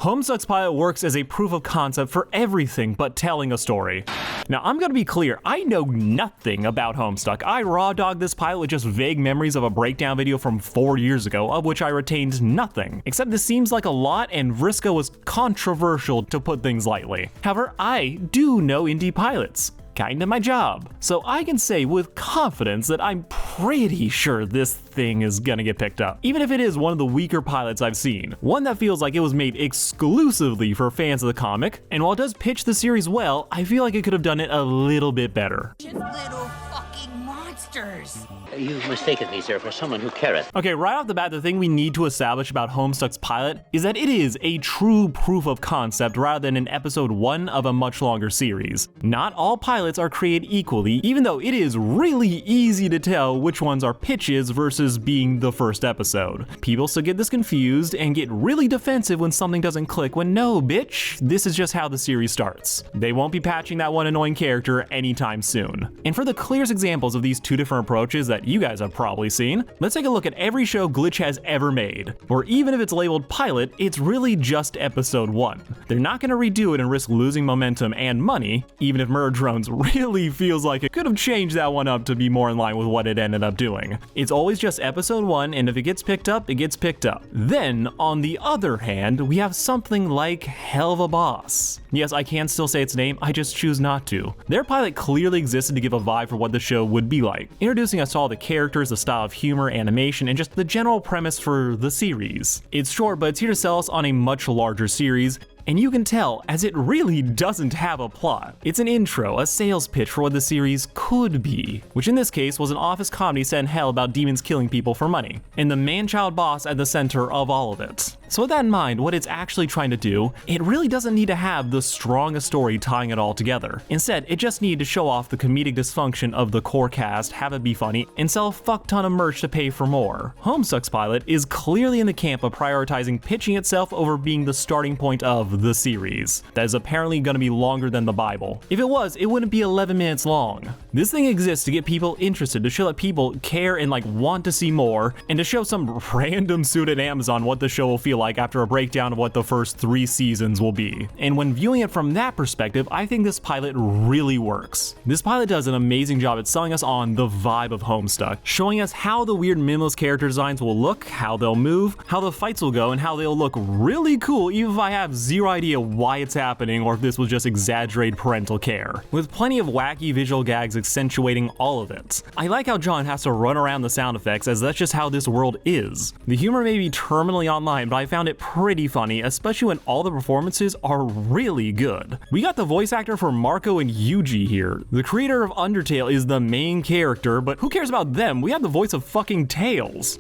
Homestuck's pilot works as a proof of concept for everything but telling a story. Now, I'm gonna be clear, I know nothing about Homestuck. I raw dogged this pilot with just vague memories of a breakdown video from 4 years ago, of which I retained nothing. Except this seems like a lot, and Vriska was controversial, to put things lightly. However, I do know indie pilots. Kinda my job. So I can say with confidence that I'm pretty sure this thing is gonna get picked up. Even if it is one of the weaker pilots I've seen. One that feels like it was made exclusively for fans of the comic, and while it does pitch the series well, I feel like it could have done it a little bit better. Just little fucking monsters. You've mistaken me, sir, for someone who careth. Okay, right off the bat, the thing we need to establish about Homestuck's pilot is that it is a true proof of concept rather than an episode 1 of a much longer series. Not all pilots are created equally, even though it is really easy to tell which ones are pitches versus being the first episode. People still get this confused and get really defensive when something doesn't click, when no, bitch, this is just how the series starts. They won't be patching that one annoying character anytime soon. And for the clearest examples of these two different approaches that you guys have probably seen, let's take a look at every show Glitch has ever made, or even if it's labeled pilot, it's really just episode 1. They're not gonna redo it and risk losing momentum and money, even if Murder Drones really feels like it could have changed that one up to be more in line with what it ended up doing. It's always just episode 1, and if it gets picked up, it gets picked up. Then, on the other hand, we have something like Helva Boss. Yes, I can still say its name, I just choose not to. Their pilot clearly existed to give a vibe for what the show would be like, introducing us to all the characters, the style of humor, animation, and just the general premise for the series. It's short, but it's here to sell us on a much larger series, and you can tell, as it really doesn't have a plot. It's an intro, a sales pitch for what the series could be, which in this case was an office comedy set in hell about demons killing people for money, and the man-child boss at the center of all of it. So with that in mind, what it's actually trying to do, it really doesn't need to have the strongest story tying it all together. Instead, it just needed to show off the comedic dysfunction of the core cast, have it be funny, and sell a fuck ton of merch to pay for more. Homestuck's pilot is clearly in the camp of prioritizing pitching itself over being the starting point of the series. That is apparently going to be longer than the Bible. If it was, it wouldn't be 11 minutes long. This thing exists to get people interested, to show that people care and want to see more, and to show some random suit at Amazon what the show will feel like after a breakdown of what the first 3 seasons will be. And when viewing it from that perspective, I think this pilot really works. This pilot does an amazing job at selling us on the vibe of Homestuck, showing us how the weird minimalist character designs will look, how they'll move, how the fights will go, and how they'll look really cool even if I have zero idea why it's happening or if this was just exaggerated parental care, with plenty of wacky visual gags accentuating all of it. I like how John has to run around the sound effects, as that's just how this world is. The humor may be terminally online, but I found it pretty funny, especially when all the performances are really good. We got the voice actor for Marco and Yuji here. The creator of Undertale is the main character, but who cares about them? We have the voice of fucking Tails.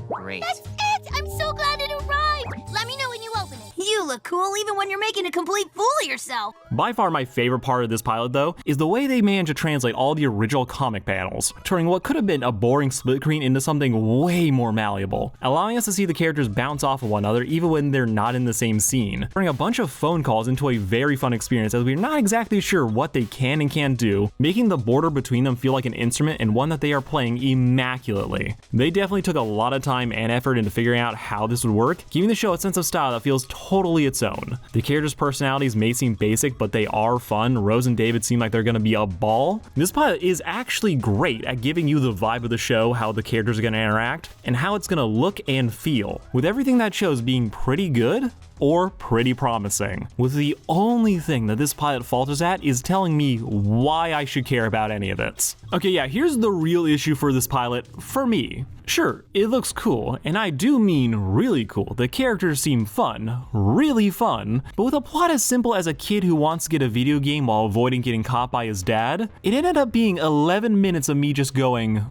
Great. That's it! I'm so glad it arrived! Let me know when you open it. You look cool even when you're making a complete fool of yourself. By far my favorite part of this pilot, though, is the way they managed to translate all the original comic panels, turning what could have been a boring split screen into something way more malleable, allowing us to see the characters bounce off of one another even when they're not in the same scene, turning a bunch of phone calls into a very fun experience as we're not exactly sure what they can and can't do, making the border between them feel like an instrument and one that they are playing immaculately. They definitely took a lot of time and effort into figuring out how this would work, giving the show a sense of style that feels totally its own. The characters' personalities may seem basic, but they are fun. Rose and David seem like they're gonna be a ball. This pilot is actually great at giving you the vibe of the show, how the characters are gonna interact, and how it's gonna look and feel, with everything that shows being pretty good or pretty promising, with the only thing that this pilot falters at is telling me why I should care about any of it. Okay, yeah, here's the real issue for this pilot, for me. Sure, it looks cool, and I do mean really cool. The characters seem fun, really fun, but with a plot as simple as a kid who wants to get a video game while avoiding getting caught by his dad, it ended up being 11 minutes of me just going,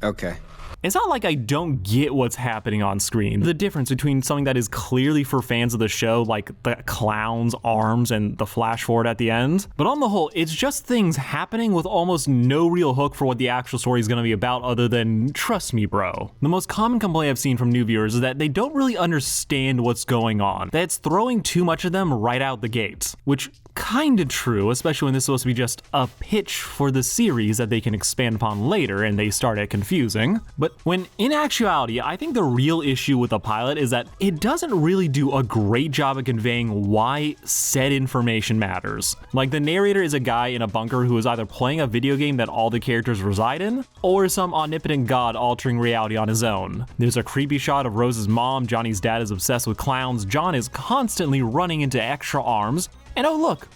okay. It's not like I don't get what's happening on screen. The difference between something that is clearly for fans of the show, like the clown's arms and the flash forward at the end, but on the whole, it's just things happening with almost no real hook for what the actual story is going to be about other than, trust me bro. The most common complaint I've seen from new viewers is that they don't really understand what's going on, that it's throwing too much of them right out the gate, which kinda true, especially when this is supposed to be just a pitch for the series that they can expand upon later and they start it confusing. But when in actuality, I think the real issue with the pilot is that it doesn't really do a great job of conveying why said information matters. Like, the narrator is a guy in a bunker who is either playing a video game that all the characters reside in, or some omnipotent god altering reality on his own. There's a creepy shot of Rose's mom, Johnny's dad is obsessed with clowns, John is constantly running into extra arms, and oh look,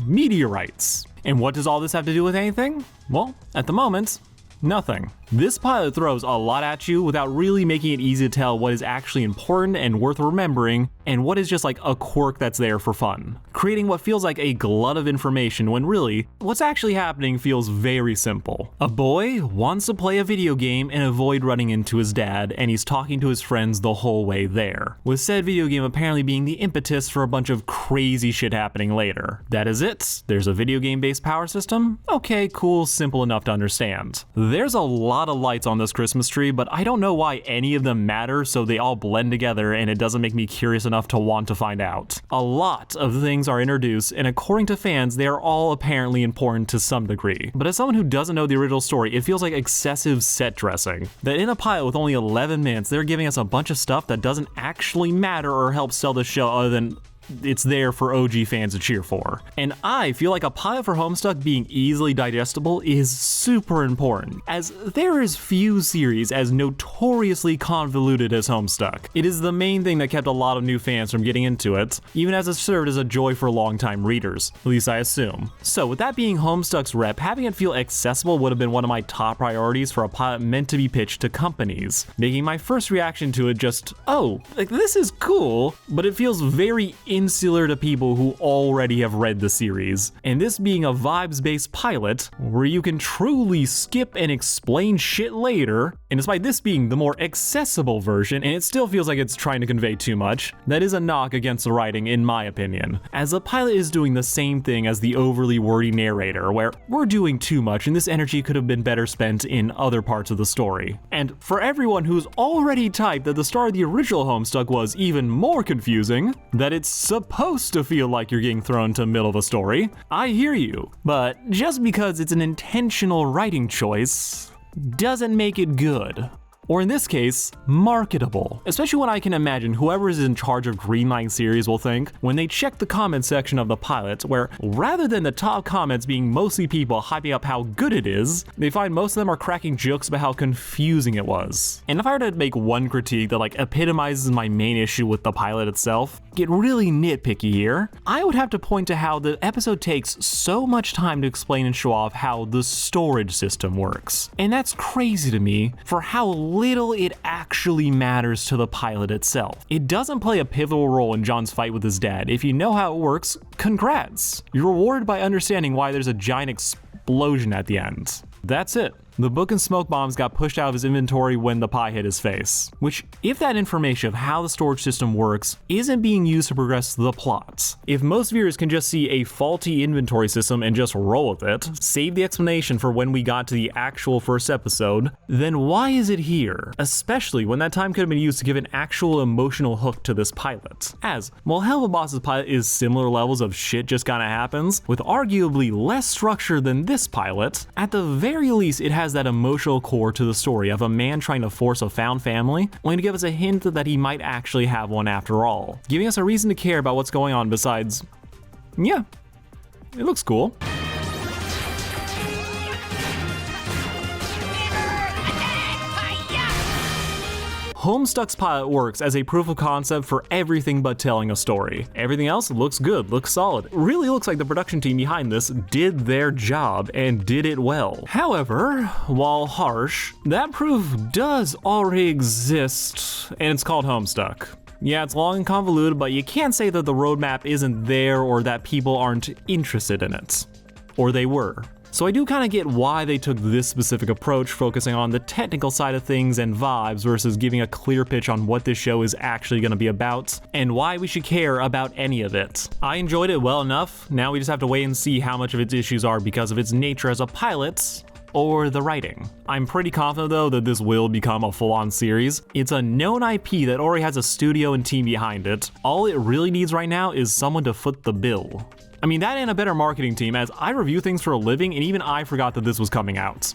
meteorites. And what does all this have to do with anything? Well, at the moment, nothing. This pilot throws a lot at you without really making it easy to tell what is actually important and worth remembering, and what is just like a quirk that's there for fun, creating what feels like a glut of information when really, what's actually happening feels very simple. A boy wants to play a video game and avoid running into his dad, and he's talking to his friends the whole way there, with said video game apparently being the impetus for a bunch of crazy shit happening later. That is it. There's a video game based power system? Okay, cool, simple enough to understand. There's a lot of lights on this Christmas tree, but I don't know why any of them matter, so they all blend together and it doesn't make me curious enough to want to find out. A lot of things are introduced, and according to fans, they are all apparently important to some degree. But as someone who doesn't know the original story, it feels like excessive set dressing. That in a pilot with only 11 minutes, they're giving us a bunch of stuff that doesn't actually matter or help sell the show other than it's there for OG fans to cheer for. And I feel like a pilot for Homestuck being easily digestible is super important, as there is few series as notoriously convoluted as Homestuck. It is the main thing that kept a lot of new fans from getting into it, even as it served as a joy for longtime readers, at least I assume. So with that being Homestuck's rep, having it feel accessible would have been one of my top priorities for a pilot meant to be pitched to companies, making my first reaction to it just, oh, like this is cool, but it feels very insular to people who already have read the series. And this being a vibes-based pilot, where you can truly skip and explain shit later, and despite this being the more accessible version, and it still feels like it's trying to convey too much, that is a knock against the writing in my opinion, as the pilot is doing the same thing as the overly wordy narrator, where we're doing too much and this energy could have been better spent in other parts of the story. And for everyone who's already typed that the start of the original Homestuck was even more confusing, that it's supposed to feel like you're getting thrown to the middle of a story, I hear you. But just because it's an intentional writing choice doesn't make it good. Or in this case, marketable. Especially when I can imagine whoever is in charge of greenlighting series will think when they check the comment section of the pilot, where rather than the top comments being mostly people hyping up how good it is, they find most of them are cracking jokes about how confusing it was. And if I were to make one critique that like epitomizes my main issue with the pilot itself, get really nitpicky here, I would have to point to how the episode takes so much time to explain and show off how the storage system works. And that's crazy to me for how little it actually matters to the pilot itself. It doesn't play a pivotal role in John's fight with his dad. If you know how it works, congrats. You're rewarded by understanding why there's a giant explosion at the end. That's it. The book and smoke bombs got pushed out of his inventory when the pie hit his face. Which, if that information of how the storage system works isn't being used to progress the plots, if most viewers can just see a faulty inventory system and just roll with it, save the explanation for when we got to the actual first episode, then why is it here? Especially when that time could have been used to give an actual emotional hook to this pilot. As, while Hell of a Boss's pilot is similar levels of shit just kinda happens, with arguably less structure than this pilot, at the very least it has that emotional core to the story of a man trying to force a found family, only to give us a hint that he might actually have one after all, giving us a reason to care about what's going on besides, yeah, it looks cool. Homestuck's pilot works as a proof of concept for everything but telling a story. Everything else looks good, looks solid. It really looks like the production team behind this did their job and did it well. However, while harsh, that proof does already exist, and it's called Homestuck. Yeah, it's long and convoluted, but you can't say that the roadmap isn't there or that people aren't interested in it. Or they were. So I do kind of get why they took this specific approach, focusing on the technical side of things and vibes versus giving a clear pitch on what this show is actually going to be about and why we should care about any of it. I enjoyed it well enough, now we just have to wait and see how much of its issues are because of its nature as a pilot, or the writing. I'm pretty confident though that this will become a full-on series. It's a known IP that already has a studio and team behind it. All it really needs right now is someone to foot the bill. I mean, that and a better marketing team, as I review things for a living and even I forgot that this was coming out.